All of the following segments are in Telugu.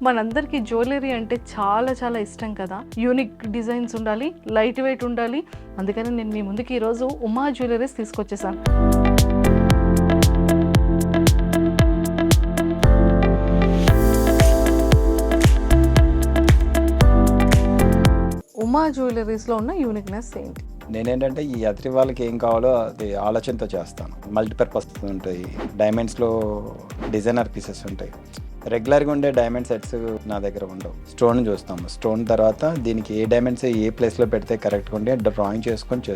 మనందరికీ జ్యువెలరీ అంటే చాలా చాలా ఇష్టం కదా. యూనిక్ డిజైన్స్ ఉండాలి, లైట్ వెయిట్ ఉండాలి. అందుకని నేను మీ ముందుకి ఈరోజు ఉమా జ్యువెలరీస్ తీసుకొచ్చేసాను. ఉమా జ్యువెలరీస్లో ఉన్న యూనిక్నెస్ ఏంటి? నేనేంటంటే ఈ అత్రి వాళ్ళకి ఏం కావాలో అది ఆలోచనతో చేస్తాను. మల్టీపర్పస్ ఉంటాయి, డైమండ్స్లో డిజైనర్ పీసెస్ ఉంటాయి. రెగ్యులర్గా ఉండే డైమండ్ సెట్స్ నా దగ్గర ఉండవు. స్టోన్ చూస్తాము, స్టోన్ తర్వాత దీనికి ఏ డైమండ్స్ ఏ ప్లేస్లో పెడితే కరెక్ట్గా ఉంటే డ్రాయింగ్ చేసుకుంటాం.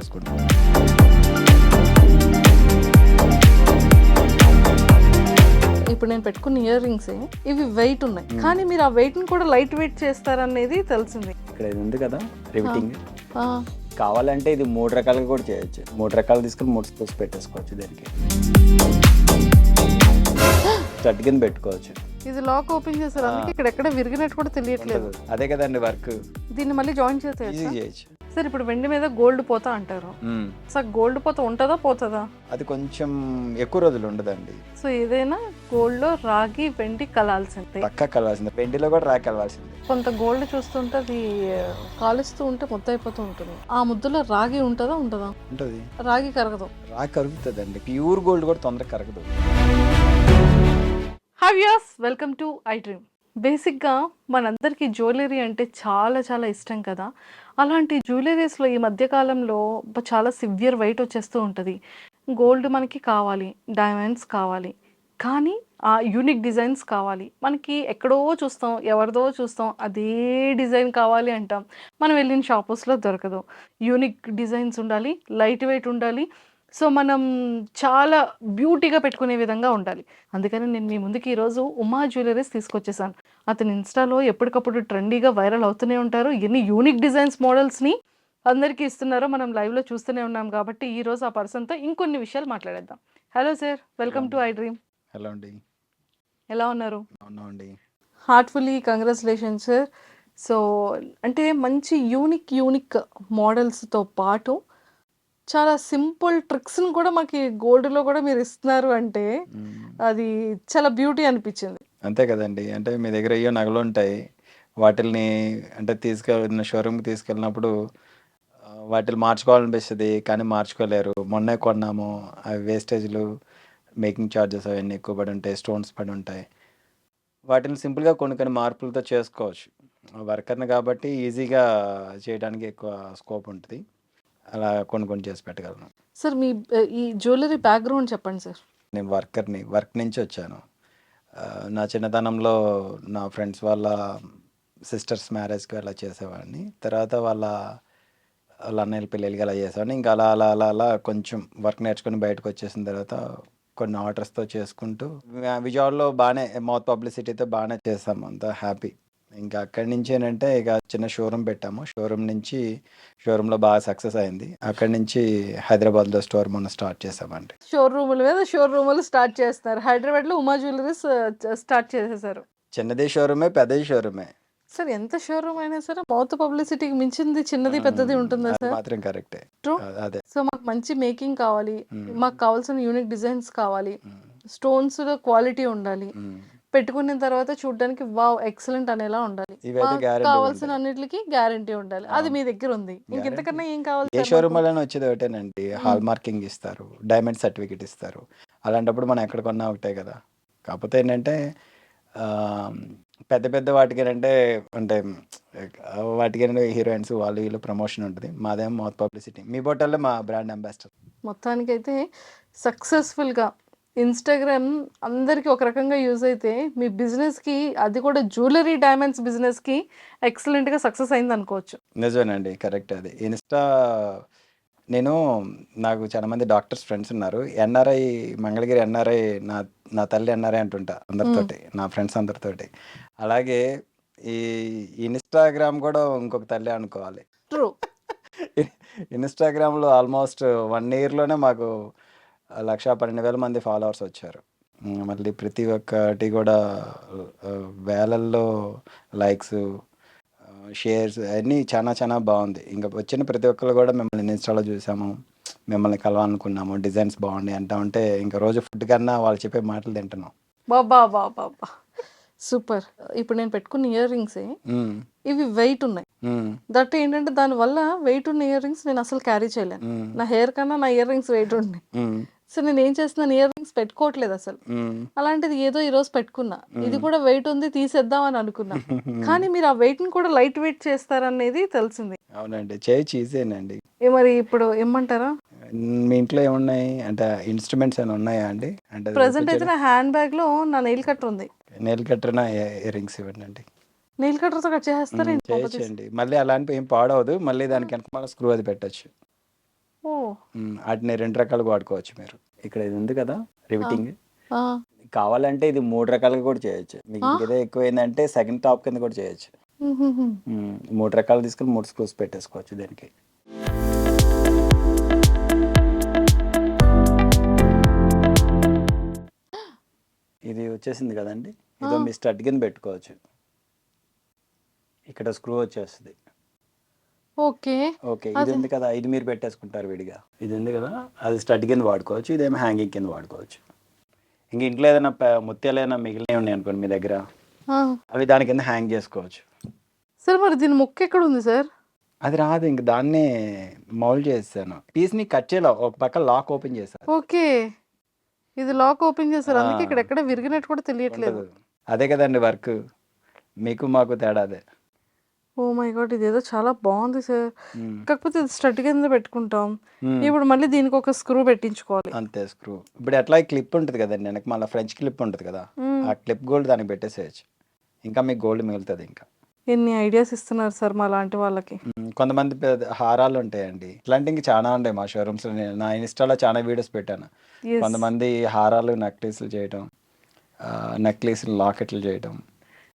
ఇప్పుడు నేను పెట్టుకున్న ఇయర్ రింగ్స్ ఇవి వెయిట్ ఉన్నాయి, కానీ మీరు ఆ వెయిట్ ని కూడా లైట్ వెయిట్ చేస్తారనేది తెలిసింది. ఇక్కడ ఇది ఉంది కదా రివిటింగ్, కావాలంటే ఇది 3 రకాలుగా కూడా చేయొచ్చు. 3 రకాలు తీసుకుని 3 స్పూన్స్ పెట్టేసుకోవచ్చు. దానికి స్టడ్ కింద పెట్టుకోవచ్చు. ఇది లాక్ ఓపెన్ చేస్తారు, అందుకే ఇక్కడ ఎక్కడ విరిగినట్టు కూడా తెలియట్లేదు. అదే కదండి వర్క్. దీన్ని మళ్ళీ జాయిన్ ఈజీ చేయొచ్చు. సార్ ఇప్పుడు వెండి మీద గోల్డ్ పోతా అంటారు. సార్ గోల్డ్ పోతా ఉంటుందా పోతుందా? అది కొంచెం ఎక్కువ రోజులు ఉండదండి. సో ఏదైనా గోల్డ్ లో రాగి వెండి కలాల్సిందే, పక్కా కలవాల్సిందే. వెండిలో కూడా రాగి కలవాల్సిందే. కొంత గోల్డ్ చూస్తుంటే అది కాలుస్తూ ఉంటే మొత్తం అయిపోతూ ఉంటుంది. ఆ ముద్దులో రాగి ఉంటుందా ఉంటుందా? ఉంటుంది. రాగి కరగదు. రాగి కరుగుతుందండి. ప్యూర్ గోల్డ్ కూడా తొందరగా కరగదు. Hi viewers, welcome to iDream. బేసిక్గా మనందరికీ జ్యువెలరీ అంటే చాలా చాలా ఇష్టం కదా. అలాంటి జ్యువెలరీస్లో ఈ మధ్యకాలంలో చాలా సివియర్ వెయిట్ వచ్చేస్తూ ఉంటుంది. గోల్డ్ మనకి కావాలి, డైమండ్స్ కావాలి, కానీ ఆ యూనిక్ డిజైన్స్ కావాలి. మనకి ఎక్కడో చూస్తాం, ఎవరిదో చూస్తాం, అదే డిజైన్ కావాలి అంటాం. మనం వెళ్ళిన షాప్స్లో దొరకదు. యూనిక్ డిజైన్స్ ఉండాలి, లైట్ వెయిట్ ఉండాలి. సో మనం చాలా బ్యూటీగా పెట్టుకునే విధంగా ఉండాలి. అందుకని నేను మీ ముందుకి ఈరోజు ఉమా జ్యువెలరీస్ తీసుకొచ్చేసాను. అతని ఇన్స్టాలో ఎప్పటికప్పుడు ట్రెండీగా వైరల్ అవుతూనే ఉంటారు. ఎన్ని యూనిక్ డిజైన్స్ మోడల్స్ని అందరికీ ఇస్తున్నారో మనం లైవ్లో చూస్తూనే ఉన్నాం. కాబట్టి ఈరోజు ఆ పర్సన్తో ఇంకొన్ని విషయాలు మాట్లాడేద్దాం. Hello sir, welcome to iDream. Hello అండి, ఎలా ఉన్నారు? అవునండి. Heartfully congratulations sir. సో అంటే మంచి యూనిక్ మోడల్స్తో పాటు చాలా సింపుల్ ట్రిక్స్ని కూడా మాకు గోల్డ్లో కూడా మీరు ఇస్తున్నారు అంటే అది చాలా బ్యూటీ అనిపించింది. అంతే కదండి. అంటే మీ దగ్గర అయ్యో నగలు ఉంటాయి, వాటిల్ని అంటే తీసుకెళ్ళిన షోరూమ్కి తీసుకెళ్ళినప్పుడు వాటిని మార్చుకోవాలనిపిస్తుంది, కానీ మార్చుకోలేరు. మొన్నే కొన్నాము, అవి వేస్టేజ్లు, మేకింగ్ ఛార్జెస్ అవన్నీ ఎక్కువ పడి ఉంటాయి, స్టోన్స్ పడి ఉంటాయి. వాటిని సింపుల్గా కొన్ని మార్పులతో చేసుకోవచ్చు. వర్కర్ని కాబట్టి ఈజీగా చేయడానికి ఎక్కువ స్కోప్ ఉంటుంది. అలా కొన్ని చేసి పెట్టగలను. సార్ మీ ఈ జ్యువెలరీ బ్యాక్గ్రౌండ్ చెప్పండి సార్. నేను వర్క్ నుంచి వచ్చాను. నా చిన్నతనంలో నా ఫ్రెండ్స్ వాళ్ళ సిస్టర్స్ మ్యారేజ్కి అలా చేసేవాడిని. తర్వాత వాళ్ళ అన్నయ్యల పెళ్ళిళ్ళకి అలా చేసేవాడిని. ఇంకా అలా కొంచెం వర్క్ నేర్చుకుని బయటకు వచ్చేసిన తర్వాత కొన్ని ఆర్డర్స్తో చేసుకుంటూ విజయవాడలో బాగానే మౌత్ పబ్లిసిటీతో బాగానే చేసాము, అంతా హ్యాపీ. ఇంకా అక్కడి నుంచి ఏంటంటే ఇక చిన్న షోరూమ్ పెట్టాము. షోరూంలో బాగా సక్సెస్ అయింది. అక్కడి నుంచి హైదరాబాద్లో స్టోర్ మొన్న స్టార్ట్ చేసామండి. షోరూముల మీద షోరూములు స్టార్ట్ చేస్తున్నారు. హైదరాబాద్లో ఉమా జ్యువెలరీస్ స్టార్ట్ చేసేసారు. చిన్నది షోరూమే, పెద్దది షోరూమే. సార్ ఎంత షోరూమ్ అయినా సరే మౌత్ పబ్లిసిటీకి మించింది చిన్నది పెద్దది ఉంటుందా సార్? మాత్రం కరెక్టే. అదే. సో మాకు మంచి మేకింగ్ కావాలి, మాకు కావాల్సిన యూనిక్ డిజైన్స్ కావాలి, స్టోన్స్ క్వాలిటీ ఉండాలి, పెట్టుకున్న తర్వాత చూడడానికి వావ్ ఎక్సలెంట్ అనేలా ఉండాలి, కావాల్సిన అన్నిటికి గ్యారంటీ ఉండాలి. అది మీ దగ్గర ఉంది. ఇంకెంతకన్నా ఏం కావాలి? ఏ షోరూమ్ వల్ల వచ్చేది ఒకటేనండి, హాల్ మార్కింగ్ ఇస్తారు, డైమండ్ సర్టిఫికేట్ ఇస్తారు. అలాంటప్పుడు మనం ఎక్కడ కొన్నా ఒకటే కదా. కాకపోతే ఏంటంటే పెద్ద వాటికేనంటే అంటే వాటికేనంటే హీరోయిన్స్ వాళ్ళు వీళ్ళు ప్రమోషన్ ఉంటుంది. మాదేమో మౌత్ పబ్లిసిటీ. మీ బోటల్లో మా బ్రాండ్ అంబాసిడర్. మొత్తానికైతే సక్సెస్ఫుల్గా ఇన్స్టాగ్రామ్ అందరికీ ఒక రకంగా యూజ్ అయితే మీ బిజినెస్కి, అది కూడా జ్యువెలరీ డైమండ్స్ బిజినెస్కి ఎక్సలెంట్గా సక్సెస్ అయింది అనుకోవచ్చు. నిజమేనండి, కరెక్ట్. అది నాకు చాలా మంది డాక్టర్స్ ఫ్రెండ్స్ ఉన్నారు. ఎన్ఆర్ఐ మంగళగిరి ఎన్ఆర్ఐ, నా తల్లి ఎన్ఆర్ఐ అంటుంటా అందరితోటి, నా ఫ్రెండ్స్ అందరితోటి. అలాగే ఈ ఇన్స్టాగ్రామ్ కూడా ఇంకొక తల్లి అనుకోవాలి. ట్రూ. ఇన్స్టాగ్రామ్లో ఆల్మోస్ట్ 1 ఇయర్లోనే మాకు 1,12,000 మంది ఫాలోవర్స్ వచ్చారు. మళ్ళీ ప్రతి ఒక్కటి కూడా వేలల్లో లైక్స్, షేర్స్ అన్నీ చాలా బాగుంది. ఇంకా వచ్చిన ప్రతి ఒక్కరు కూడా మిమ్మల్ని ఇన్స్టాలో చూసాము, మిమ్మల్ని కలవాలనుకున్నాము, డిజైన్స్ బాగున్నాయి అంటా ఉంటే ఇంకా రోజు ఫుడ్ కన్నా వాళ్ళు చెప్పే మాటలు తింటున్నాం. బాబా బాబా సూపర్. ఇప్పుడు నేను పెట్టుకున్న ఇయర్ రింగ్సే ఉమ్, ఇవి వెయిట్ ఉన్నాయి. ఉమ్, దట్ ఏంటంటే దానివల్ల వెయిట్ ఉన్న ఇయర్ రింగ్స్ నేను అసలు క్యారీ చేయలేను. ఉమ్, నా హెయిర్ కన్నా నా ఇయర్ రింగ్స్ వెయిట్ ఉన్నాయి. ఉమ్, సో నేను ఏం చేస్తున్నాను, ఇయర్ రింగ్స్ పెట్టుకోవట్లేదు అసలు. ఉమ్, అలాంటిది ఏదో ఈరోజు పెట్టుకున్నా, ఇది ఉమ్. కూడా వెయిట్ ఉంది తీసేద్దాం అని అనుకున్నా. కానీ మీరు ఆ వెయిట్ని కూడా లైట్ వెయిట్ చేస్తారనేది తెలిసింది. అవునండి, చేయొచ్చు, ఈజీనండి. మరి ఇప్పుడు ఏమంటారా? మీ ఇంట్లో ఏమున్నాయి అంటే ఇన్స్ట్రుమెంట్స్ ఏమైనా ఉన్నాయా అండి? అంటే అది ప్రజెంట్ అయితే ఒప్పించడం. నా హ్యాండ్ బ్యాగ్లో నా నెయిల్ కట్టర్ ఉంది. నెయిల్ కట్టర్న ఇయర్ రింగ్స్ ఇవ్వండి. నెయిల్ కట్టర్తో కట్ చేసేస్తారా ఏంటి కొంప తీసి? చేయొచ్చండి. మళ్ళీ అలాంటి ఏం పాడవదు. మళ్ళీ దానికి వెనక స్క్రూ అది పెట్టచ్చు. ఓ వాటిని 2 రకాలుగా వాడుకోవచ్చు మీరు. ఇక్కడ ఇది ఉంది కదా ఆ, రివిటింగ్, ఆ, కావాలంటే ఇది 3 రకాలుగా కూడా చేయొచ్చు. మీకు ఆ? ఇంకేదో ఎక్కువైందంటే సెకండ్ టాప్ కింద కూడా చేయొచ్చు. మ్మ్. 3 రకాలు తీసుకుని 3 స్క్రూస్ పెట్టేసుకోవచ్చు దీనికి. ఇది వచ్చేసింది కదండి, ఇదో మీ స్టడ్ కింద పెట్టుకోవచ్చు. ఇక్కడ స్క్రూ వచ్చేస్తుంది. ఓకే. ఓకే, ఇది ఉంది కదా, ఇది మీరు పెట్టేసుకుంటారు విడిగా. ఇది ఉంది కదా, అది స్టడ్ కింద వాడుకోవచ్చు, ఇదేమో హ్యాంగింగ్ కింద వాడుకోవచ్చు. ఇంక ఇంట్లో ఏదైనా ముత్యాలు ఏమైనా మిగిలినవి ఉన్నాయి అనుకోండి మీ దగ్గర, ఆ. అవి దాని కింద హ్యాంగ్ చేసుకోవచ్చు. సార్ మరి దీని ముక్క ఎక్కడ ఉంది సార్? అది రాదు, ఇంక దాన్నే మౌల్డ్ చేస్తాను. పీస్ని కట్ చేయాలి, ఒక పక్క లాక్ ఓపెన్ చేశాను. ఓకే, ఇది లాక్ ఓపెన్ చేశారు, అందుకే ఇక్కడ ఎక్కడ విరిగినట్టు కూడా తెలియట్లేదు. అదే కదండి వర్క్, మీకు మాకు తేడా అదే. ఓ మై గాడ్, ఇదేదో చాలా బాగుంది సార్. మ్మ్. కాకపోతే ఇది స్టడ్ కింద పెట్టుకుంటాం, మ్మ్. ఇప్పుడు మళ్ళీ దీనికి ఒక స్క్రూ పెట్టించుకోవాలి. అంతే, స్క్రూ. ఇప్పుడు ఎట్లా క్లిప్ ఉంటుంది కదండి వెనక, మళ్ళీ ఫ్రెంచ్ క్లిప్ ఉంటుంది కదా, మ్మ్. ఆ క్లిప్ గోల్డ్ దానికి పెట్టేసేయచ్చు. ఇంకా మీకు గోల్డ్ మిగులుతుంది. ఇంకా ఎన్ని ఐడియాస్ ఇస్తున్నారు సార్ మా లాంటి వాళ్ళకి. కొంతమంది హారాలు ఉంటాయండి, ఇట్లాంటి ఇంక చాలా ఉంటాయి మా షోరూమ్స్లో. నేను నా ఇన్స్టాలో చాలా వీడియోస్ పెట్టాను. ఎస్. కొంతమంది హారాలు నెక్లెస్లు చేయటం, నెక్లెస్లు లాకెట్లు చేయటం.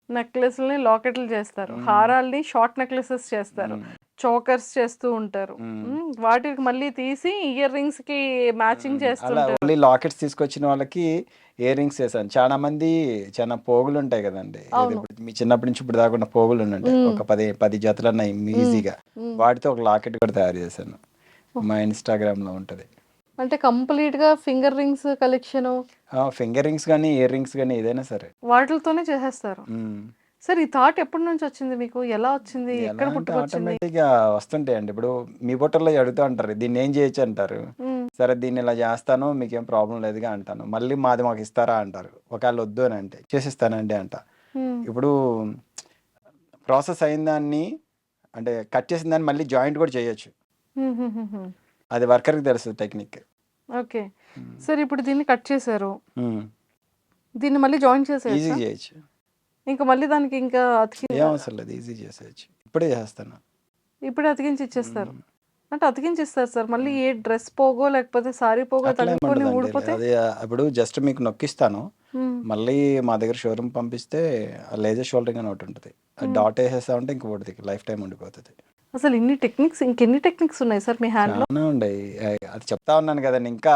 నెక్లెస్లని లాకెట్లు చేస్తారు, హారాల్ని షార్ట్ నెక్లెసెస్ చేస్తారు, చోకర్స్ చేస్తూ ఉంటారు. వాటికి మళ్ళీ తీసి ఇయర్ రింగ్స్ కి మ్యాచింగ్ అలా చేస్తుంటారు. ఓన్లీ లాకెట్స్ తీసుకొచ్చిన వాళ్ళకి ఇయర్ రింగ్స్ చేశాను. చాలా మంది చాలా పోగులు ఉంటాయి కదండి, ఏది ఇప్పుడు మీ చిన్నప్పటి నుంచి ఇప్పుడు దాకా ఉన్న పోగులు ఉంటాయి, ఒక 10 జతలు ఉన్నాయి ఈజీగా. వాటితో ఒక లాకెట్ కూడా తయారు చేశాను, మా ఇన్స్టాగ్రామ్లో ఉంటుంది. అంటే కంప్లీట్ గా finger rings collection finger rings కానీ ఇయర్ రింగ్స్ కానీ ఏదైనా సరే. వాటితోనే చేసేస్తారు. సార్ ఈ థాట్ ఎప్పటి నుంచి వచ్చింది మీకు? ఎలా వచ్చింది? ఎక్కడ పుట్టుకొచ్చింది? ఆటోమేటిక్గా వస్తుంటాయండి. ఇప్పుడు మీ బొట్టల్లో అడుగుతూ ఉంటారు, దీన్ని ఏం చేయొచ్చు అంటారు. సరే దీన్ని ఇలా చేస్తాను, మీకేం ప్రాబ్లం లేదుగా అంటాను. మళ్ళీ మాకు ఇస్తారా అంటారు. ఒకవేళ వద్దు అని అంటే చేసిస్తానండి అంట. ఇప్పుడు ప్రాసెస్ అయిన దాన్ని అంటే కట్ చేసిన దాన్ని మళ్ళీ జాయింట్ కూడా చేయొచ్చు. అది వర్కర్కి తెలుస్తుంది టెక్నిక్. ఓకే సార్, ఇప్పుడు దీన్ని కట్ చేశారు, దీన్ని మళ్ళీ జాయిన్ ఈజీ చేసేయచ్చా? చేయొచ్చు, ఇంకా మళ్ళీ దానికి ఇంకా ఏం అవసరం లేదు, ఈజీ చేసేయచ్చు. ఇప్పుడే చేస్తాను. ఇప్పుడే అతికించి ఇచ్చేస్తారు. అంటే అతికించి ఇస్తారు సార్, మళ్ళీ ఏ డ్రెస్ పోగో లేకపోతే సారీ పోగో అట్లా ఏమి తగులుకొని ఉండదండి. ఊడిపోతే? అది ఇప్పుడు జస్ట్ మీకు నొక్కిస్తాను, మళ్ళీ మా దగ్గర షోరూమ్ పంపిస్తే లేజర్ షోల్డరింగ్ అని ఒకటి ఉంటుంది, డాట్ వేసేస్తామంటే ఇంక ఒకటి లైఫ్ టైం ఉండిపోతుంది. అసలు ఇన్ని టెక్నిక్స్, ఇంకెన్ని టెక్నిక్స్ ఉన్నాయి సార్ మీ హ్యాండ్లో? చాలా ఉండయి, అది చెప్తా ఉన్నాను కదండి. ఇంకా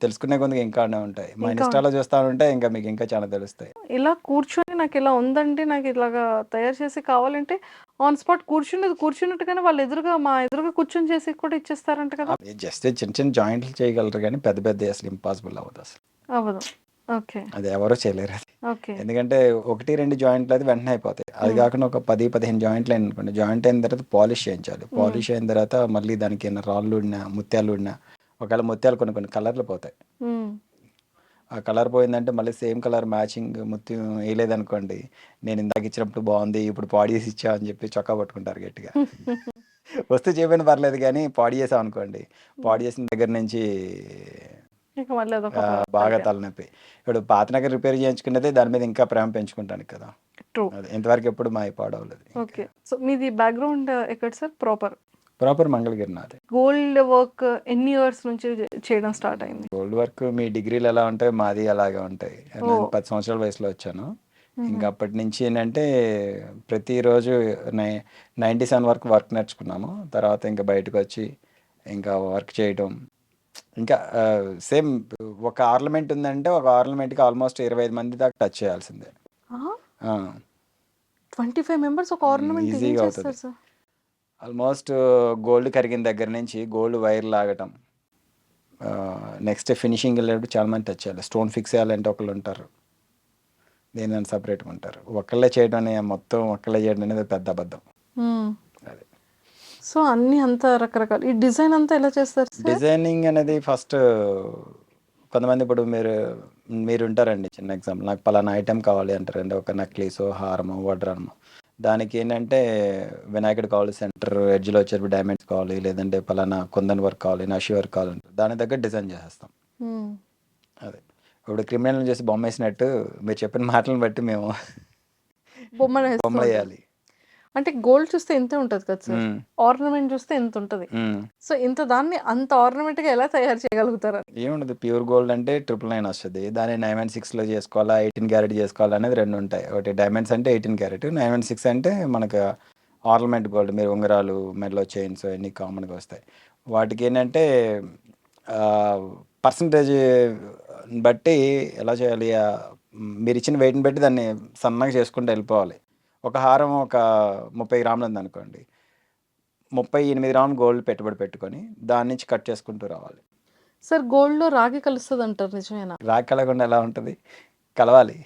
తెలుసుకునే కొద్దిగా ఇంకా ఉంటాయి. మా ఇన్స్టాలో చూస్తా ఉంటే ఇంకా మీకు ఇంకా చాలా తెలుస్తాయి. ఇలా కూర్చొని నాకు ఇలా ఉందంటే, నాకు ఇలాగా తయారు చేసి కావాలంటే ఆన్ స్పాట్ కూర్చున్నట్టుగానే వాళ్ళు మా ఎదురుగా కూర్చొని చేసి కూడా ఇచ్చేస్తారంట కదా? జస్ట్ చిన్న చిన్న జాయింట్లు చేయగలరు కానీ పెద్ద పెద్ద అసలు ఇంపాసిబుల్ అవ్వదు అసలు. అవ్వదు. ఓకే. అది ఎవరో చేయలేరు అది. ఓకే. ఎందుకంటే 1-2 జాయింట్లు అది వెంటనే అయిపోతాయి. అది కాకుండా ఒక 10-15 జాయింట్లు అయిన అనుకోండి, జాయింట్ అయిన తర్వాత పాలిష్ చేయించాలి. పాలిష్ అయిన తర్వాత మళ్ళీ దానికి ఏమైనా రాళ్ళు ఉడినా ముత్యాలు ఉడినా, ఒకవేళ ముత్యాలు కొన్ని కలర్లు పోతాయి. ఆ కలర్ పోయిందంటే మళ్ళీ సేమ్ కలర్ మ్యాచింగ్ ముత్యం వేయలేదనుకోండి, నేను ఇందాక ఇచ్చినప్పుడు బాగుంది ఇప్పుడు పాడి చేసి ఇచ్చా అని చెప్పి చొక్కా పట్టుకుంటారు గట్టిగా. వస్తే చెప్పిన పర్లేదు కానీ పాడి చేసాం అనుకోండి, పాడి చేసిన దగ్గర నుంచి ఇక మళ్ళీ అదొక బాగా తలనొప్పి. ఇప్పుడు పాత నగర్ రిపేర్ చేయించుకున్నదే దాని మీద ఇంకా ప్రేమ పెంచుకుంటాను కదా. ట్రూ. అది ఇంతవరకు ఎప్పుడు మా పాడవలేదు. ఓకే. సో మీది బ్యాక్గ్రౌండ్ ఎక్కడ సార్? ప్రాపర్ మంగళగిరి నాది. గోల్డ్ వర్క్ ఎన్ని ఇయర్స్ నుంచి చేయడం స్టార్ట్ అయింది? గోల్డ్ వర్క్ మీ డిగ్రీలు ఎలా ఉంటాయి, మాది అలాగే ఉంటాయి. నేను 10 సంవత్సరాల వయసులో వచ్చాను. ఇంకా అప్పటి నుంచి ఏంటంటే ప్రతిరోజు 97 వరకు వర్క్ నేర్చుకున్నాము. తర్వాత ఇంకా బయటకు వచ్చి ఇంకా వర్క్ చేయటం. ఇంకా సేమ్ ఒక ఆర్నమెంట్ ఉందంటే ఒక ఆర్నమెంట్కి ఆల్మోస్ట్ 25 మంది దాకా టచ్ చేయాల్సిందే. 25 మెంబర్స్ ఒక ఆర్నమెంట్ ఏం ఈజీగా చేస్తారు అవుతుంది. సార్? ఆల్మోస్ట్ గోల్డ్ కరిగిన దగ్గర నుంచి గోల్డ్ వైర్ లాగటం, నెక్స్ట్ ఫినిషింగ్ వెళ్ళేటప్పుడు చాలామంది టచ్ చేయాలి. స్టోన్ ఫిక్స్ చేయాలంటే ఒకళ్ళు ఉంటారు, దేని సపరేట్గా ఉంటారు. ఒక్కళ్ళే చేయడం మొత్తం ఒక్కళ్ళే చేయడం అనేది పెద్ద అబద్ధం. అది సో అన్ని అంత రకరకాల ఈ డిజైన్ అంతా ఎలా చేస్తారు సార్? డిజైనింగ్ అనేది ఫస్ట్ కొంతమంది ఇప్పుడు మీరు ఉంటారండి. చిన్న ఎగ్జాంపుల్, నాకు పలానా ఐటెం కావాలి అంటారండి. ఒక నెక్లెసో, హారమో, వడ్రానమో. దానికి ఏంటంటే వినాయకుడు కావాలి, సెంటర్ ఎడ్జ్లో వచ్చేటప్పుడు డైమండ్స్ కావాలి, లేదంటే పలానా కుందన్ వర్క్ కావాలి, నషి వర్క్ కావాలంటారు. దాని దగ్గర డిజైన్ చేసేస్తాం. అదే ఇప్పుడు క్రిమినల్ చేసి బొమ్మ వేసినట్టు మీరు చెప్పిన మాటలను బట్టి మేము బొమ్మలు వేస్తూ బొమ్మలు ఉంటారు. వేయాలి. అంటే గోల్డ్ చూస్తే ఇంతే ఉంటది కదా సార్, ఉమ్, ఆర్నమెంట్ చూస్తే ఇంత ఉంటది. ఉమ్. సో ఇంత దాన్ని అంత ఆర్నమెంట్ గా ఎలా తయారు చేయగలుగుతారు? ఏముండదు, ప్యూర్ గోల్డ్ అంటే 999 వస్తుంది. దాన్ని 916లో చేసుకోవాలా, 18 క్యారెట్ చేసుకోవాలా అనేది రెండు ఉంటాయి. ఒకటి డైమండ్స్ అంటే 18 క్యారెట్, 916 అంటే మనకు ఆర్నమెంట్ గోల్డ్, మీరు ఉంగరాలు, మెడలో చైన్స్ అన్నీ కామన్గా వస్తాయి. వాటికి ఏంటంటే పర్సంటేజ్ బట్టి ఎలా చేయాలి, మీరు ఇచ్చిన వెయిట్ని బట్టి దాన్ని సన్నగా చేసుకుంటూ వెళ్ళిపోవాలి. ఒక హారం ఒక 30 గ్రాములు ఉందనుకోండి, 38 గ్రాములు గోల్డ్ పెట్టుబడి పెట్టుకొని దాని నుంచి కట్ చేసుకుంటూ రావాలి. సార్ గోల్డ్ లో రాగి కలుస్తుంది అంటారు, నిజమేనా? రాగి కలగకుండా ఎలా ఉంటుంది, కలవాలి.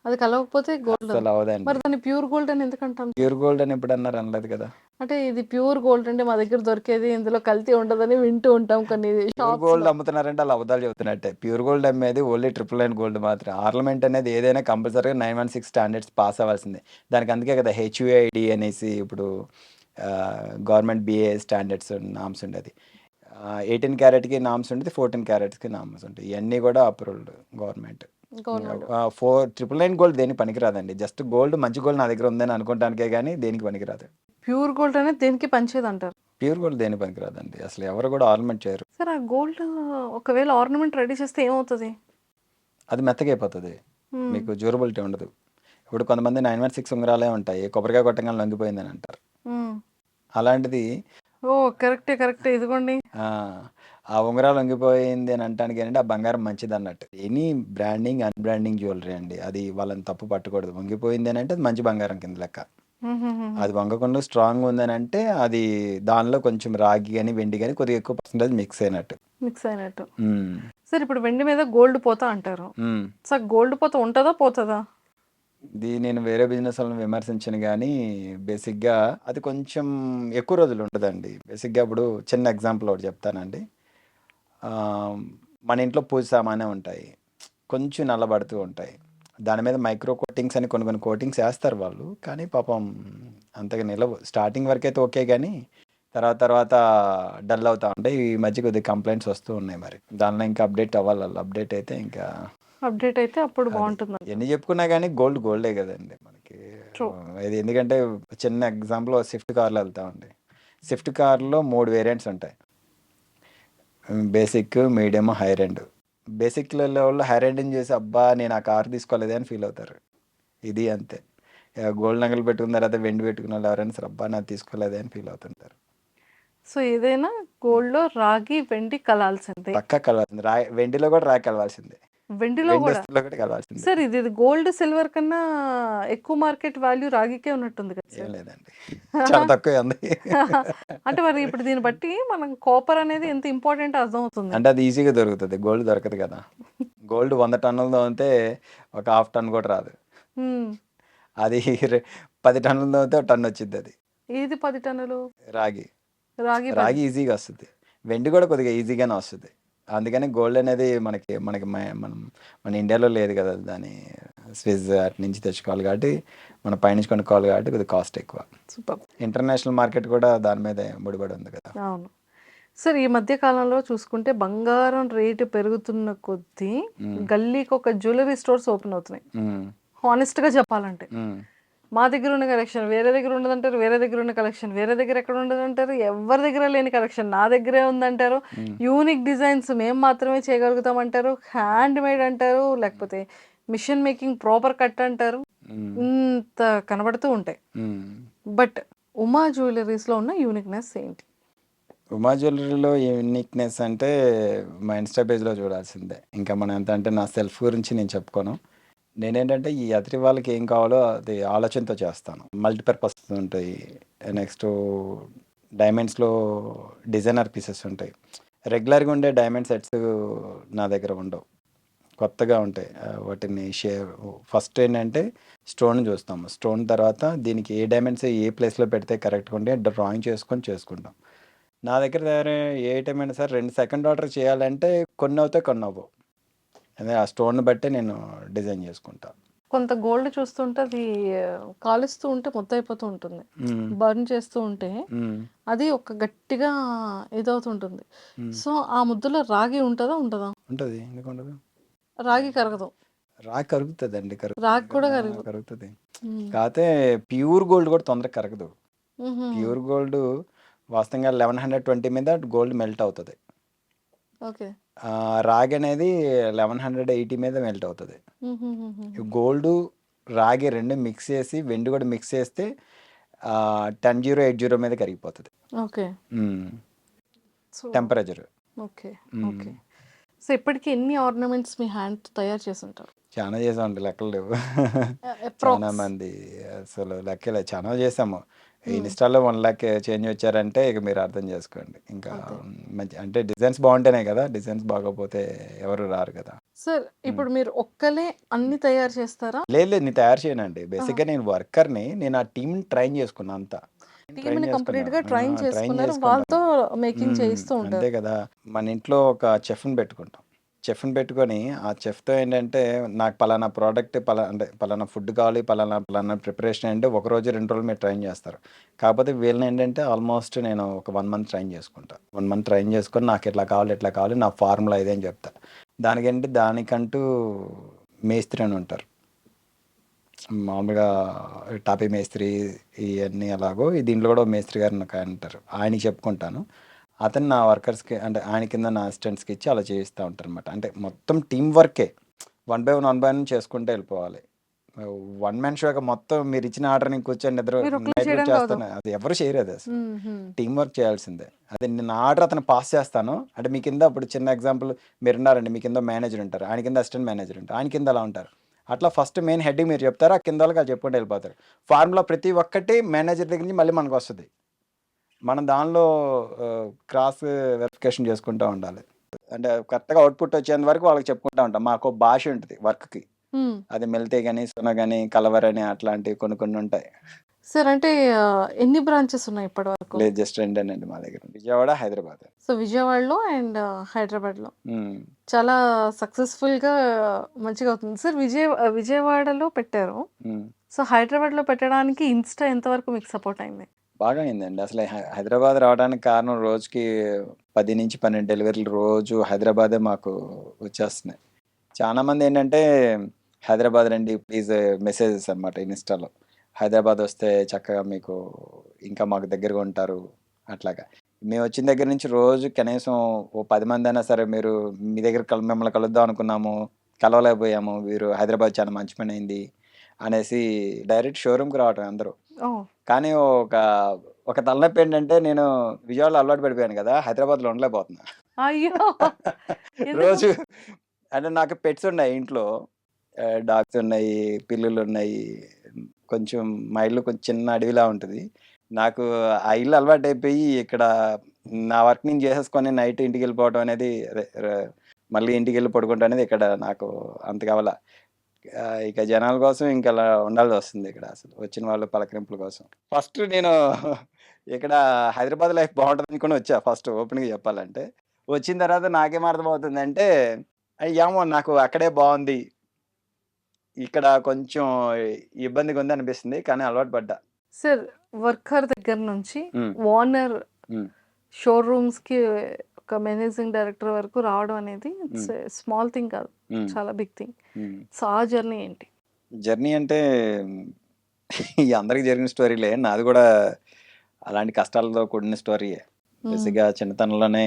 అది కలవకపోతే గోల్డ్. అసలు అవదండి. మరి దాన్ని ప్యూర్ గోల్డ్ అని ఎందుకు అంటాం సార్? ప్యూర్ గోల్డ్ అని ఎప్పుడు అన్నారు, అనలేదు కదా. అంటే ఇది ప్యూర్ గోల్డ్ అంటే మా దగ్గర దొరికేది, ఇందులో కల్తీ ఉండదని వింటూ ఉంటాం కొన్ని ప్యూర్ షాప్స్ గోల్డ్ లో. అమ్ముతున్నారంటే అలా అబద్ధాలు చెబుతున్నట్టే. ప్యూర్ గోల్డ్ అమ్మేది ఓన్లీ 999 గోల్డ్ మాత్రం. ఆర్నమెంట్ అనేది ఏదైనా కంపల్సరీగా 916 స్టాండర్డ్స్ పాస్ అవ్వాల్సిందే. దానికి అందుకే కదా హెచ్యుఐడి అనేసి ఇప్పుడు గవర్నమెంట్ బిఏ స్టాండర్డ్స్ నామ్స్ ఉండేది. 18 క్యారెట్కి నామ్స్ ఉంటుంది, 14 క్యారెట్స్కి నామ్స్ ఉంటాయి. ఇవన్నీ కూడా అప్రూవ్డ్ గవర్నమెంట్. గవర్నమెంట్ 999 గోల్డ్ దేనికి పనికిరాదండి. జస్ట్ గోల్డ్, మంచి గోల్డ్ నా దగ్గర ఉందని అనుకోవడానికే కానీ దేనికి పనికిరాదు. ప్యూర్ గోల్డ్ అనేది దేనికి పనిచేది అంటారు. ప్యూర్ గోల్డ్ దేనికి పనికిరాదండి. అసలు ఎవరు కూడా ఆర్నమెంట్ చేయరు. సార్ ఆ గోల్డ్ ఒకవేళ ఆర్నమెంట్ రెడీ చేస్తే ఏమవుతుంది? అది మెత్తగా అయిపోతుంది, మీకు డ్యూరబిలిటీ ఉండదు. ఇప్పుడు కొంతమంది 916 ఉంగరాలే ఉంటాయి, కొబ్బరికాయ కొట్టంగానే లొంగిపోయిందని అంటారు. అలాంటిది ఓ కరెక్టే కరెక్టే, ఇదిగోండి. ఆ ఉంగరాలు లొంగిపోయింది అని అంటానికి ఏంటంటే ఆ బంగారం మంచిది అన్నట్టు. ఎనీ బ్రాండింగ్, అన్బ్రాండింగ్ జ్యువెలరీ అండి, అది వాళ్ళని తప్పు పట్టకూడదు. వంగిపోయింది అని అంటే అది మంచి బంగారం కింద లెక్క. అది వంగకుండా స్ట్రాంగ్ ఉందని అంటే అది దానిలో కొంచెం రాగి కానీ వెండి కానీ కొద్దిగా ఎక్కువ పర్సెంటేజ్ మిక్స్ అయినట్టు. మిక్స్ అయినట్టు. సార్ ఇప్పుడు వెండి మీద గోల్డ్ పోతా అంటారు. సార్ గోల్డ్ పోత ఉంటుందా పోతుందా? ఇది నేను వేరే బిజినెస్ వాళ్ళని విమర్శించను కానీ బేసిక్గా అది కొంచెం ఎక్కువ రోజులు ఉంటుందండి. బేసిక్గా ఇప్పుడు చిన్న ఎగ్జాంపుల్ ఒకటి చెప్తానండి. ఆ, మన ఇంట్లో పూజ సామానే ఉంటాయి, కొంచెం నల్లబడుతూ ఉంటాయి. దాని మీద మైక్రో కోటింగ్స్ అని కొన్ని కొన్ని కోటింగ్స్ వేస్తారు వాళ్ళు, కానీ పాపం అంతగా నిలవు. స్టార్టింగ్ వరకు అయితే ఓకే, కానీ తర్వాత డల్ అవుతా ఉంటాయి. ఈ మధ్య కొద్దిగా కంప్లైంట్స్ వస్తూ ఉన్నాయి. మరి దానిలో ఇంకా అప్డేట్ అవ్వాలి. అప్డేట్ అయితే ఇంకా అప్డేట్ అయితే అప్పుడు అది బాగుంటుంది. ఎన్ని చెప్పుకున్నా కానీ గోల్డ్ గోల్డే కదండి మనకి. True. ఇది ఎందుకంటే చిన్న ఎగ్జాంపుల్, స్విఫ్ట్ కార్లో వెళ్తామండి. స్విఫ్ట్ కార్లో 3 వేరియంట్స్ ఉంటాయి, basic, medium, higher end. Basic లెవెల్లో హైర్ ఎండ్ని చేసి అబ్బా నేను ఆ కార్ తీసుకోలేదే అని ఫీల్ అవుతారు. ఇది అంతే. గోల్డ్ నగలు పెట్టుకున్న తర్వాత వెండి పెట్టుకున్న వాళ్ళు ఎవరైనా సరే అబ్బా నాకు తీసుకోలేదే అని ఫీల్ అవుతుంటారు. సో ఏదైనా గోల్డ్ లో రాగి వెండి కలాల్సిందే. పక్కా కలవాల్సిందే. వెండిలో కూడా రాయి కలవాల్సిందే, వెండిలో వెండి కూడా. వస్తువులో కూడా కలవాల్సిందే. సార్ ఇది గోల్డ్ సిల్వర్ కన్నా ఎక్కువ మార్కెట్ వాల్యూ రాగికే ఉన్నట్టుంది కదా ఏం సార్? లేదండి, చాలా తక్కువ ఉంది. అంటే మరి ఇప్పుడు దీన్ని బట్టి మనం కాపర్ అనేది ఎంత ఇంపార్టెంట్ అర్థం అవుతుంది. అంటే అది ఈజీగా దొరుకుతుంది, గోల్డ్ దొరకదు కదా. గోల్డ్ 100 టన్నులతో ఉంటే ఒక హాఫ్ టన్ కూడా రాదు. అది 10 టన్నులతో ఉంటే ఒక టన్ వచ్చింది. అది ఏది 10 టన్నులు? రాగి. రాగి రాగి ఈజీగా వస్తుంది, వెండి కూడా కొద్దిగా ఈజీగానే వస్తుంది. అందుకని గోల్డ్ అనేది మనకి మనకి మన ఇండియాలో లేదు కదా. దాన్ని స్విస్ అటు నుంచి తెచ్చుకోవాలి కాబట్టి, మన పైనుంచి కొనుక్కోవాలి కాబట్టి కొద్దిగా కాస్ట్ ఎక్కువ. సూపర్. ఇంటర్నేషనల్ మార్కెట్ కూడా దాని మీద ముడిపడి ఉంది కదా. అవును సార్. ఈ మధ్య కాలంలో చూసుకుంటే బంగారం రేటు పెరుగుతున్న కొద్దీ గల్లీకి ఒక జ్యువెలరీ స్టోర్స్ ఓపెన్ అవుతున్నాయి. హానెస్ట్ గా చెప్పాలంటే మా దగ్గర ఉన్న కలెక్షన్ వేరే దగ్గర ఉండదంటారు, వేరే దగ్గర ఉన్న కలెక్షన్ వేరే దగ్గర ఎక్కడ ఉండదంటారు, ఎవరి దగ్గర లేని కలెక్షన్ నా దగ్గరే ఉందంటారు, యూనిక్ డిజైన్స్ మేము మాత్రమే చేయగలుగుతాం అంటారు, హ్యాండ్ మేడ్ అంటారు, లేకపోతే మిషన్ మేకింగ్ ప్రాపర్ కట్ అంటారు, ఇంత కనబడుతూ ఉంటాయి. బట్ ఉమా జ్యువెలరీస్లో ఉన్న యూనిక్నెస్ ఏంటి? ఉమా జ్యువెలరీలో యూనిక్నెస్ అంటే మా ఇన్స్టా పేజ్లో చూడాల్సిందే. ఇంకా మనం ఎంత అంటే నా సెల్ఫ్ గురించి నేను చెప్పుకోను. నేనేంటంటే ఈ ఎదుటి వాళ్ళకి ఏం కావాలో అది ఆలోచనతో చేస్తాను. మల్టీపర్పస్ ఉంటాయి. నెక్స్ట్ డైమండ్స్లో డిజైనర్ పీసెస్ ఉంటాయి. రెగ్యులర్‌గా ఉండే డైమండ్ సెట్స్ నా దగ్గర ఉండవు. కొత్తగా ఉంటాయి. వాటిని ఫస్ట్ ఏంటంటే స్టోన్ చూస్తాము. స్టోన్ తర్వాత దీనికి ఏ డైమండ్స్ ఏ ప్లేస్‌లో పెడితే కరెక్ట్‌గా ఉంటాయి డ్రాయింగ్ చేసుకుంటాం. నా దగ్గర ఏ ఐటెమ్ అయినా సరే 2 సెకండ్ ఆర్డర్ చేయాలంటే కొన్ని అవుతాయి, కొన్ని అవ్వవు. అదే ఆ స్టోన్‌ని బట్టే నేను డిజైన్ చేసుకుంటా. కొంత గోల్డ్ చూస్తుంటే అది కాలుస్తూ ఉంటే మొద్దయిపోతూ ఉంటుంది. హ్మ్. బర్న్ చేస్తూ ఉంటే హ్మ్. అది ఒక గట్టిగా ఇదవుతుంటుంది. హ్మ్. సో, ఆ ముద్దలో రాగి ఉంటదా? ఉండదా? ఉంటది. ఎందుకుండదు? రాగి కరగదు. రాగి కరుగుతదండి. రాగి కూడా ఆ! కరగదు. కరుగుతది. హ్మ్. కాతే ప్యూర్ గోల్డ్ కూడా తొందరగా కరగదు. హుహుహు. ప్యూర్ గోల్డ్ వాస్తవంగా 1120 మీద గోల్డ్ మెల్ట్ అవుతది. ఓకే. రాగి అనేది 1180 మీద మెల్ట్ అవుతది. హుహుహుహుహు. గోల్డు, రాగి 2 మిక్స్ చేసి వెండి కూడా మిక్స్ చేస్తే 10080 మీద కరిగిపోతది. ఓకే. హ్మ్. So temperature. ఓకే. హ్మ్. ఓకే. సో, ఇప్పటికి ఎన్ని ఆర్నమెంట్స్ మీ హ్యాండ్‌తో తయారు చేసుంటారు? చానా చేసామండి, లెక్కలు లేవు. చాలా అప్రాక్స్. మంది అసలు లెక్కలే చానా చేసాము. హ్మ్. ఇన్‌స్టాలో 1,00,000 చేంజ్ వచ్చారంటే ఇక మీరు అర్థం చేసుకోండి. ఇంకా అంతే. మంచి అంటే డిజైన్స్ బాగుంటేనే కదా! డిజైన్స్ బాగోపోతే ఎవరు రారు కదా! సార్, హ్మ్. ఇప్పుడు మీరు ఒక్కలే అన్నీ తయారు చేస్తారా? లేదు లేదు, నేను తయారు చేయనండి. ఆ! బేసిక్‌గా నేను వర్కర్‌ని. నేను ఆ టీమ్‌ని ట్రైన్ చేసుకున్నా అంతా. ట్రైన్ టీమ్‌ని చేసుకున్నా. కంప్లీట్‌గా ట్రైన్ ట్రైన్ చేసుకున్నారు. చేసుకుంటాను. వాళ్ళతో మేకింగ్ చేయిస్తూ అంతే ఉంటారు. కదా! మన ఇంట్లో ఒక చెఫ్‌ని పెట్టుకుంటాం. చెఫ్‌ని పెట్టుకొని ఆ చెఫ్‌తో ఏంటంటే నాకు పలానా ప్రోడక్ట్ అంటే పలానా ఫుడ్ కావాలి, పలానా ప్రిపరేషన్ అంటే ఒక రోజు, 2 రోజులు మీరు ట్రైన్ చేస్తారు. కాకపోతే వీళ్ళని ఏంటంటే ఆల్మోస్ట్ నేను ఒక 1 మంత్ ట్రైన్ చేసుకుంటా. 1 మంత్ ట్రైన్ చేసుకొని నాకు ఇట్లా కావాలి, నా ఫార్ములా ఇదే అని చెప్తా. దానికంటూ మేస్త్రి అని ఉంటారు. మామూలుగా టాపీ మేస్త్రి ఇయన్నీ ఎలాగో దీంట్లో కూడా మేస్త్రి గారు నాకు ఆయన ఉంటారు. ఆయనకి చెప్పుకుంటాను. అతను నా వర్కర్స్‌కి అంటే ఆయన కింద నా అసిస్టెంట్స్‌కి ఇచ్చి అలా చేయిస్తా ఉంటారనమాట. అంటే మొత్తం టీమ్ వర్కే. వన్ బై వన్ చేసుకుంటూ వెళ్ళిపోవాలి. వన్ మ్యాన్ షోగా మొత్తం మీరిచ్చిన ఆర్డర్‌ని కూర్చొని మీరొక్కళ్ళే నైట్ కూడా చేయడానికి అవ్వదు. చేస్తాను. అది ఎవరు చేయరదసలు. హుహు. టీమ్ వర్క్ చేయాల్సిందే. అదే నేను ఆర్డర్ అతనికి పాస్ చేస్తాను. అంటే మీ కింద ఇప్పుడు చిన్న ఎగ్జాంపుల్ మీరున్నారండి. మీ కింద మేనేజర్ ఉంటారు. ఆయన కింద అసిస్టెంట్ మేనేజర్ ఉంటారు. ఆయన కింద అలా ఉంటారు. అట్లా ఫస్ట్ మెయిన్ హెడ్‌కి మీరు చెప్తారు. ఆ కింద వాళ్ళకి అది చెప్పుకుంటూ వెళ్ళిపోతారు. ఫార్ములా ప్రతి ఒక్కటి మేనేజర్ దగ్గర నుంచి మళ్ళీ మనకొస్తది. మనం దానిలో క్రాస్ వెరిఫికేషన్ చేసుకుంటా ఉండాలి. అంటే కరెక్ట్‌గా అవుట్‌పుట్ వచ్చేంత వరకు వాళ్ళకి చెప్పుకుంటా ఉంటాం. మాకో భాష ఉంటది వర్క్‌కి. హ్మ్. అది మెల్తే గాని, సున గాని, కలవరని అట్లాంటివి కొన్ని ఉంటాయి. సార్, అంటే ఎన్ని బ్రాంచెస్ ఉన్నాయి ఇప్పటి వరకు? లేదు, జస్ట్ రెండేనండి మా దగ్గర. విజయవాడ, హైదరాబాద్. సో, విజయవాడలో అండ్ హైదరాబాద్‌లో. హ్మ్. చాలా సక్సెస్‌ఫుల్‌గా మంచిగా అవుతుంది. సార్, విజయవాడలో పెట్టారు. హ్మ్. సో, హైదరాబాద్‌లో పెట్టడానికి ఇన్‌స్టా ఎంతవరకు మీకు సపోర్ట్ అయింది? బాగా అయిందండి. అసలు హైదరాబాద్ రావడానికి కారణం రోజుకి 10-12 డెలివరీలు రోజు హైదరాబాదే మాకు వచ్చేస్తున్నాయి. చాలామందేంటంటే హైదరాబాద్ రండి ప్లీజ్ మెసేజెస్ అనమాట ఇన్‌స్టాలో. హైదరాబాద్ వస్తే చక్కగా మీకు ఇంకా మాకు దగ్గరగా ఉంటారు అట్లాగా. మేమొచ్చిన దగ్గర నుంచి రోజు కనీసం ఓ 10 మందైనా సరే మీరు మీ దగ్గర మిమ్మల్ని కలుద్దాం అనుకున్నాము. కలవలేకపోయాము. మీరు హైదరాబాద్ చాలా మంచి పనయింది అనేసి డైరెక్ట్ షోరూమ్‌కి రావటమే అందరూ. ఓహ్! కానీ ఒక తలనొప్పేంటంటే నేను విజయవాడలో అలవాటు పడిపోయాను గదా! హైదరాబాద్‌లో ఉండలేకపోతున్నా. అయ్యో! ఎందుకు? రోజు అంటే నాకు పెట్స్ ఉన్నాయి ఇంట్లో. డాగ్స్ ఉన్నాయి, పిల్లులున్నాయి. కొంచెం మా ఇల్లు కొంచెం చిన్న అడవిలా ఉంటది. నాకు ఆ ఇల్లు అలవాటయిపోయి ఇక్కడ నా వర్క్ నేను చేసేసుకొని నైట్ ఇంటికెళ్ళిపోవడం అనేది అదే మళ్ళీ ఇంటికెళ్ళి పడుకోవడం అనేది ఇక్కడ నాకు అంతగా అవ్వల. ఇక జనాల కోసం ఇంక అలా ఉండాల్సొస్తుంది ఇక్కడ అసలు. వచ్చిన వాళ్ళ పలకరింపుల కోసం. ఫస్ట్ నేను ఇక్కడ హైదరాబాద్ లైఫ్ బావుంటదనుకుని వచ్చా ఫస్ట్ ఓపెన్‌గా చెప్పాలంటే. వచ్చిన తర్వాత నాకేం అర్థమవుతుందంటే, ఏమో నాకు అక్కడే బావుంది. ఇక్కడ కొంచెం ఇబ్బందిగుందనిపిస్తుంది. కానీ అలవాటు పడ్డా. సార్, వర్కర్ దగ్గర నుంచి హ్మ్. ఓనర్ హ్మ్. షోరూమ్స్‌కి ఒక మేనేజింగ్ డైరెక్టర్ వరకు రావడం అనేది ఇట్స్ హ్మ్. ఎ స్మాల్ థింగ్ కాదు. హ్మ్. చాలా బిగ్ థింగ్. హ్మ్. సో, ఆ జర్నీ ఏంటి? జర్నీ అంటే అందరికి జరిగిన స్టోరీలే. నాది గూడా అలాంటి కష్టాలతో కూడిన స్టోరీయే. హ్మ్. బేసిక్‌గా చిన్నతనంలోనే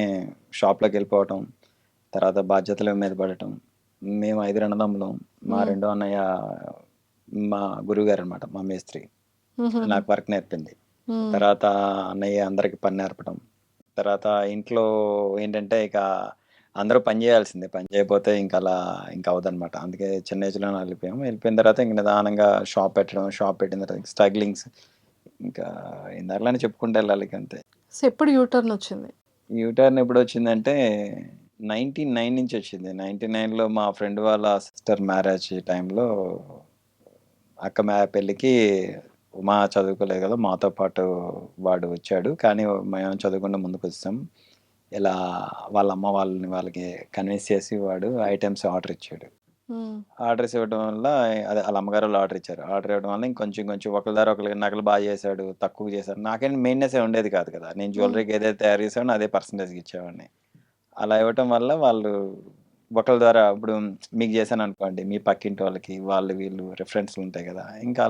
షాప్‌లోకెళ్ళిపోవటం, తర్వాత బాధ్యతల మీద పడటం. మేము 5 అన్నదమ్ములం. మా హ్మ్. రెండో అన్నయ్య మా గురువుగారనమాట. మా మేస్త్రి. హుహుహు. నాకు వర్క్ నేర్పింది. హ్మ్. తర్వాత అన్నయ్య అందరికి పని నేర్పడం. తర్వాత ఇంట్లో ఏంటంటే ఇక అందరూ పని జేయాల్సిందే. పని చేయకపోతే ఇంక అవ్వదనమాట. అందుకే చిన్న ఏజ్‌లోనే వెళ్ళిపోయాము. వెళ్ళిపోయిన తర్వాత ఇంక నిదానంగా షాప్ పెట్టడం. షాప్ పెట్టిన తర్వాత స్ట్రగ్లింగ్స్ ఇంకా ఇందాకలానే చెప్పుకుంటూ వెళ్ళాలి ఇక అంతే. సో, ఎప్పుడు యూ టర్న్ వచ్చింది? యూటర్న్ ఎప్పుడొచ్చిందంటే 99 నుంచి వచ్చింది. 99లో మా ఫ్రెండ్ వాళ్ళ సిస్టర్ మ్యారేజ్ టైంలో పెళ్ళికి చదువుకోలేదు కదా! మాతో పాటు వాడు వచ్చాడు. కానీ మేము చదువుకుండా ముందుకొచ్చేసాం. ఇలా వాళ్ళ అమ్మ వాళ్ళకి కన్విన్స్ చేసి వాడు ఐటెమ్స్ ఆర్డర్ ఇచ్చాడు. హ్మ్. ఆర్డర్స్ ఇవ్వడం వల్ల అదే ఆళ్ళ అమ్మగారోళ్ళు ఆర్డర్ ఇచ్చారు. ఆర్డర్ ఇవ్వడం వల్ల ఇంకొంచెం ఒకళ్ళ ద్వారా ఒకళ్ళకి నగలు చేశాడు, తక్కువ చేశాడు. నాకేం మెయిన్‌నెస్ ఏం ఉండేది కాదు కదా! నేను హ్మ్. జ్యువెల్లరీకి ఏదైతే తయారు చేసానో అదే పర్సెంటేజ్‌కి ఇచ్చేవాడిని. అలా ఇవ్వటం వల్ల వాళ్ళు ఒకళ్ళ ద్వారా ఇప్పుడు మీకు చేశాననుకోండి, మీ పక్కింటి వాళ్ళకి వాళ్ళు వీళ్ళు రిఫరెన్స్‌లు ఉంటాయి కదా! ఇంకా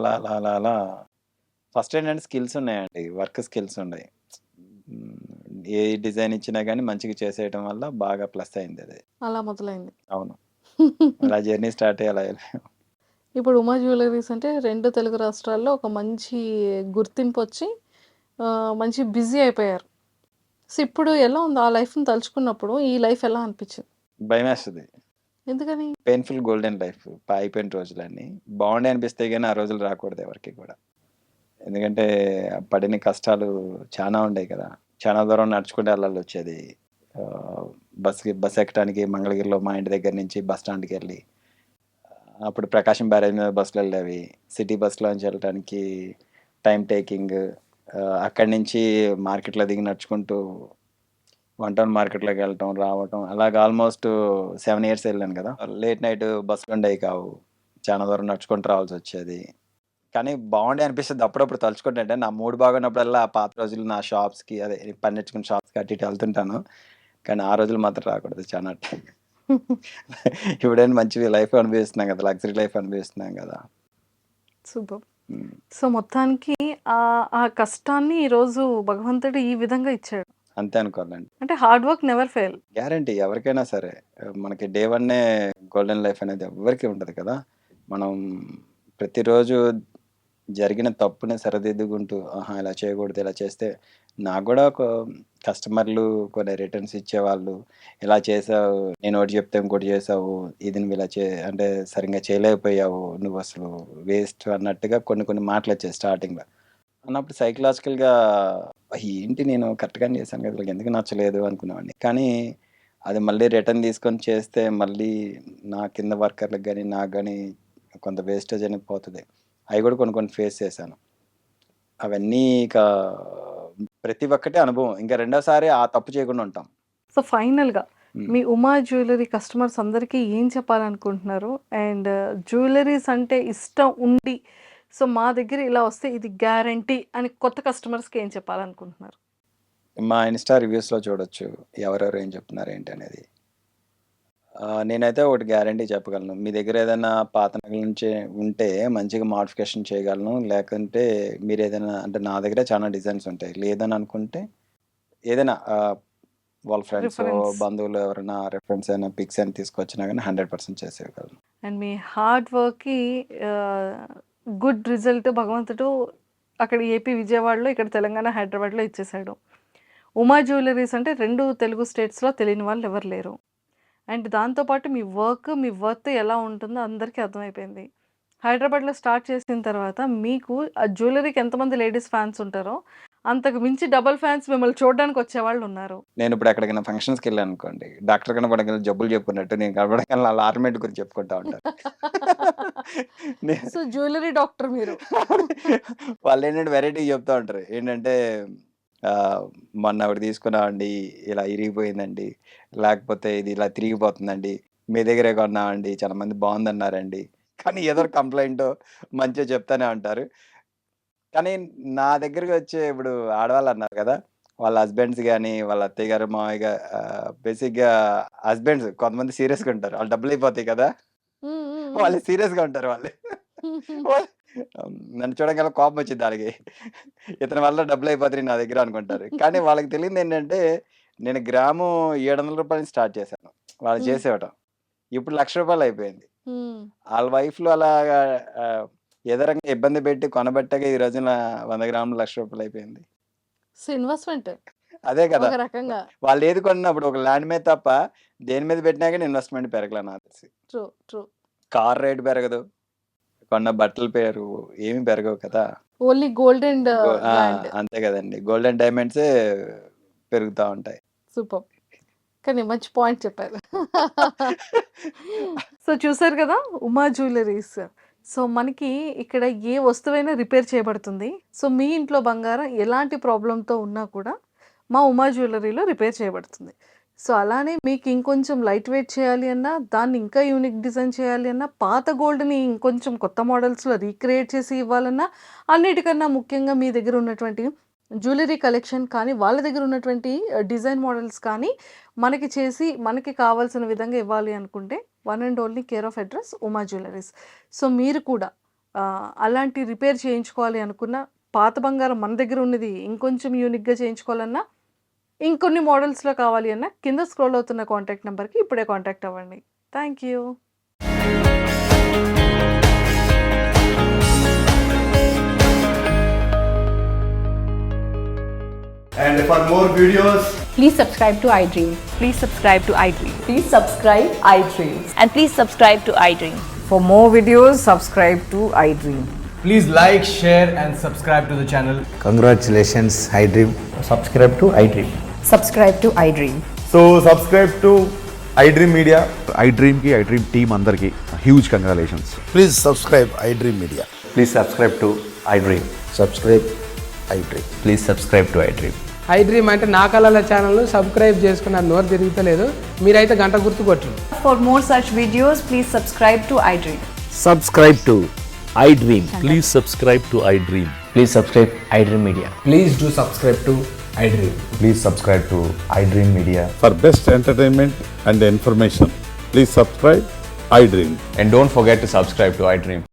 అలా ఫస్ట్ ఏంటంటే స్కిల్స్ ఉన్నాయండి. వర్క్ స్కిల్స్ ఉన్నాయి. ఏ డిజైన్ ఇచ్చినా గాని మంచిగా చేసేయటం వల్ల బాగా ప్లస్ అయిందది. అలా మొదలైంది. అవును. అలా జర్నీ స్టార్ట్ అయ్యి అలా వెళ్ళాం. ఇప్పుడు ఉమా జ్యువెల్లరీస్ అంటే 2 తెలుగు రాష్ట్రాల్లో ఒక మంచి గుర్తింపొచ్చి మంచి బిజీ అయిపోయారు. సో, ఇప్పుడు ఎలా ఉంది? ఆ లైఫ్‌ని తలుచుకున్నప్పుడు ఈ లైఫ్ ఎలా అనిపిచ్చింది? భయమేస్తది. ఎందుకని? Painful golden life. అయిపోయిన రోజులన్నీ. బావుండే అనిపిస్తాయి గానీ, ఆ రోజులు రాకూడదు ఎవరికీ కూడా. ఎందుకంటే, పడిన కష్టాలు చానా ఉండేయి కదా! చానా దూరం నడుచుకుంటూ ఎళ్ళాలొచ్చేది. ఆహ్, బస్ ఎక్కటానికి మంగళగిరిలో మా ఇంటి దగ్గర నుంచి బస్ స్టాండ్‌కెళ్ళి, అప్పుడు ప్రకాశం బ్యారేజ్ మీద బస్సులెళ్ళేవి. సిటీ బస్‌లోంచి వెళ్ళటానికి టైమ్ టేకింగ్. అక్కడి నుంచి మార్కెట్‌లో దిగి నడుచుకుంటూ వన్ టౌన్ మార్కెట్‌లోకెళ్ళటం, రావటం అలాగ ఆల్‌మోస్ట్ 7 ఇయర్స్ ఎళ్ళాను గదా! లేట్ నైట్ బస్సులుండేయి కావు. చానా దూరం నడుచుకుంటూ రావాల్సొచ్చేది. కానీ బావుండే అనిపిస్తది అప్పుడప్పుడు తలుచుకుంటుంటే. నా మూడ్ బాగున్నప్పుడల్లా ఆ పాత రోజులు నా షాప్స్‌కి అదే పని నేర్చుకున్న షాప్స్‌కి అటు ఇటు ఎళ్తుంటాను. కానీ ఆ రోజులు మాత్రం రాకూడదు చానా ఇప్పుడేంటి మంచి లైఫ్ అనుభవిస్తున్నాం గదా! లగ్జరీ లైఫ్ అనుభవిస్తున్నాం గదా! సూపర్. హ్మ్. సో, మొత్తానికి ఆ కష్టాన్ని ఈరోజు భగవంతుడు ఈ విధంగా ఇచ్చాడు. అంతే అనుకోవాలండి. అంటే hard work never fail. Guarantee ఎవరికైనా సరే. మనకి డే వన్నే గోల్డెన్ లైఫ్ అనేది ఎవ్వరికీ ఉండదు కదా! మనం ప్రతిరోజు జరిగిన తప్పుని సరిదిద్దుకుంటూ, ఆహా! ఇలా చేయకూడదు, ఇలా చేస్తే నాకు గూడా ఒక కస్టమర్లు కొన్ని రిటర్న్స్ ఇచ్చేవాళ్ళు. ఇలా చేశావు, నేనొకటి చెప్తే ఇంకోటి చేశావు. ఇది నువ్వు ఇలా అంటే సరింగా చేయలేకపోయావు. నువ్వసలు వేస్ట్ అన్నట్టుగా కొన్ని కొన్ని మాటలొచ్చాయి స్టార్టింగ్‌లో. అన్నప్పుడు సైకలాజికల్‌గా ఏంటి నేను కరెక్ట్‌గానే చేశాను కదా! వీళ్ళకి ఎందుకు నచ్చలేదు అనుకునేవాడిని. కానీ అది మళ్ళీ రిటర్న్ తీసుకొని చేస్తే మళ్ళీ నా కింద వర్కర్‌లకి గాని, నాకు గాని కొంత వేస్టేజ్ అనేది పోతది. అయి కూడా కొన్ని కొన్ని ఫేస్ చేశాను. అవన్నీ ఇక ప్రతి ఒక్కటి అనుభవం. ఇంక రెండోసారి ఆ తప్పు చేయకుండా ఉంటాం. సో, ఫైనల్‌గా హ్మ్. మీ ఉమా జ్యువెల్లరీ కస్టమర్స్ అందరికీ ఏం చెప్పాలనుకుంటున్నారు? అండ్ జ్యువెల్లరీస్ అంటే ఇష్టం ఉండి, సో, మా దగ్గర ఇలా వస్తే ఇది గ్యారంటీ అని కొత్త కస్టమర్స్‌కి ఏం చెప్పాలనుకుంటున్నారు? మా ఇన్‌స్టా రివ్యూస్‌లో చూడొచ్చు. ఎవరెవరు ఏం చెప్తున్నారు ఏంటనేది. నేనైతే ఒకటి గ్యారంటీ చెప్పగలను. మీ దగ్గర ఏదైనా పాత నగల నుంచి ఉంటే మంచిగా మోడిఫికేషన్ చేయగలను. లేకంటే మీరేదైనా అంటే నా దగ్గర చాలా డిజైన్స్ ఉంటాయి. లేదని అనుకుంటే ఏదైనా వాళ్ళ ఫ్రెండ్సో, రిఫరెన్స్ బంధువులు ఎవరైనా రిఫరెన్స్ అయినా పిక్స్ అయినా తీసుకొచ్చినా గానీ 100% చేసేయగలను. అండ్ మీ హార్డ్ వర్క్‌కి ఆహ్, గుడ్ రిజల్ట్ భగవంతుడు అక్కడ ఏపీ విజయవాడలో, ఇక్కడ తెలంగాణ హైదరాబాద్‌లో ఇచ్చేసాడు. ఉమా జ్యువెల్లరీస్ అంటే 2 తెలుగు స్టేట్స్‌లో తెలియని వాళ్ళు ఎవరు లేరు. అండ్ దాంతో పాటు మీ వర్క్, మీ వర్త్ ఎలా ఉంటుందో అందరికీ అర్థమైపోయింది. హైదరాబాద్‌లో స్టార్ట్ చేసిన తర్వాత మీకు ఆ జ్యువెల్లరీకి ఎంతమంది లేడీస్ ఫ్యాన్స్ ఉంటారో, అంతకు మించి డబుల్ ఫ్యాన్స్ మిమ్మల్ని చూడడానికి వచ్చేవాళ్ళున్నారు. నేనిప్పుడు ఎక్కడికైనా ఫంక్షన్స్‌కెళ్ళాననుకోండి, డాక్టర్ కనపడంగానే జబ్బులు చెప్పుకున్నట్టు నేను కనపడంగానే ఆళ్ళ ఆర్నమెంట్ గురించి చెప్పుకుంటా ఉంటారు. నే సో, జ్యువెల్లరీ డాక్టర్ మీరు. వాళ్ళేంటంటే వెరైటీగా చెప్తా ఉంటారు. ఏంటంటే ఆహ్, మొన్న ఒకటి తీసుకున్నామండి, ఇలా ఇరిగిపోయిందండి. లేకపోతే ఇది ఇలా తిరిగిపోతుందండి. మీ దగ్గరే కొన్నామండి. చాలా మంది బావుందన్నారండి. కానీ ఏదో ఒక కంప్లెయింటో మంచో చెప్తానే ఉంటారు. కానీ నా దగ్గరకొచ్చే ఇప్పుడు ఆడవాళ్ళన్నారు గదా! వాళ్ళ హస్బెండ్స్ గాని, వాళ్ళ అత్తయ్య గారు, మామయ్య బేసిక్‌గా హస్బెండ్స్ కొంతమంది సీరియస్‌గా ఉంటారు. ఆళ్ళు డబ్బులయిపోతాయి కదా! హ్మ్. హ్మ్. హ్మ్. వాళ్ళు సీరియస్‌గా ఉంటారు వాళ్ళు. వాళ్ళు నన్ను చూడంగానే కోపమొచ్చిద్ది ఆళ్ళకి. ఇతని వల్ల డబ్బులయిపోతున్నాయి నా దగ్గర అనుకుంటారు. కానీ వాళ్ళకి తెలియనిదేంటంటే, నేను గ్రాము రూ. 700 నుంచి స్టార్ట్ చేశాను. వాళ్ళు హ్మ్. చేసేవ్వటం. ఇప్పుడు రూ. 1,00,000 అయిపోయింది. హ్మ్. ఆళ్ళ వైఫ్‌లు అలాగా ఆహ్, ఎదరంగా ఇబ్బంది పెట్టి కొనబట్టాగా ఈ రోజున 100 గ్రాములు రూ. 1,00,000 అయిపోయింది. సో, ఇన్వెస్ట్‌మెంట్ అదే కదా! ఒక రకంగా. వాళ్ళేది కొన్నప్పుడు ఒక ల్యాండ్ మీద తప్ప దేని మీద పెట్టినా గాని ఇన్వెస్ట్‌మెంట్ పెరగల నాకు తెలిసి. ట్రూ. ట్రూ. కారు రేట్ పెరగదు. కొన్న బట్టల పేరు ఏమి పెరగవు కదా! ఓన్లీ గోల్డ్ అండ్ గో ఆ! ల్యాండ్. అంతే గదండీ. గోల్డ్ అండ్ డైమండ్సే పెరుగుతా ఉంటాయి. సూపర్. కానీ మంచి పాయింట్ చెప్పారు. సో చూసారు కదా! ఉమా జ్యువెలరీస్. సో మనకి ఇక్కడ ఏ వస్తువైనా రిపేర్ చేయబడుతుంది. సో మీ ఇంట్లో బంగారం ఎలాంటి ప్రాబ్లమ్‌తో ఉన్నా కూడా మా ఉమా జ్యువెలరీలో రిపేర్ చేయబడుతుంది. సో అలానే మీకు ఇంకొంచెం లైట్ వెయిట్ చేయాలి అన్నా, దాన్ని ఇంకా యూనిక్ డిజైన్ చేయాలి అన్నా, పాత గోల్డ్‌ని ఇంకొంచెం కొత్త మోడల్స్‌లో రీక్రియేట్ చేసి ఇవ్వాలన్నా, అన్నిటికన్నా ముఖ్యంగా మీ దగ్గర ఉన్నటువంటి జ్యువెలరీ కలెక్షన్ కానీ, వాళ్ళ దగ్గర ఉన్నటువంటి డిజైన్ మోడల్స్ కానీ మనకి చేసి, మనకి కావాల్సిన విధంగా ఇవ్వాలి అనుకుంటే one and only care of address Uma jewelleries. So మీరు కూడా అలాంటి రిపేర్ చేయించుకోవాలి అనుకున్న, పాత బంగారం మన దగ్గర ఉన్నది ఇంకొంచెం యూనిక్‌గా చేయించుకోవాలన్నా, ఇంకొన్ని మోడల్స్‌లో కావాలి అన్నా కింద స్క్రోల్ అవుతున్న కాంటాక్ట్ నంబర్‌కి ఇప్పుడే కాంటాక్ట్ అవ్వండి. Thank you. And for more videos, Please subscribe to iDream. Please subscribe to iDream. Please subscribe iDream. And please subscribe to iDream. For more videos, subscribe to iDream. please like, share, and subscribe to the channel. Congratulations, iDream. subscribe to iDream. Subscribe to iDream. So subscribe to iDream Media. iDream ki iDream team అందరికి huge congratulations. Please subscribe iDream Media. Please subscribe to iDream. Subscribe iDream. Please subscribe to iDream. iDream అంటే నా కళల ఛానల్ సబ్స్క్రైబ్ చేసుకున్న నోరు తిరుగుతలేదు, మీరైతే గంట గుర్తు కొట్టండి. For more such videos, please subscribe to iDream. Subscribe to iDream. Please subscribe to iDream. Please subscribe iDream Media. Please do subscribe to iDream. Please subscribe to iDream Media. For best entertainment and information, please subscribe iDream. And don't forget to subscribe to iDream.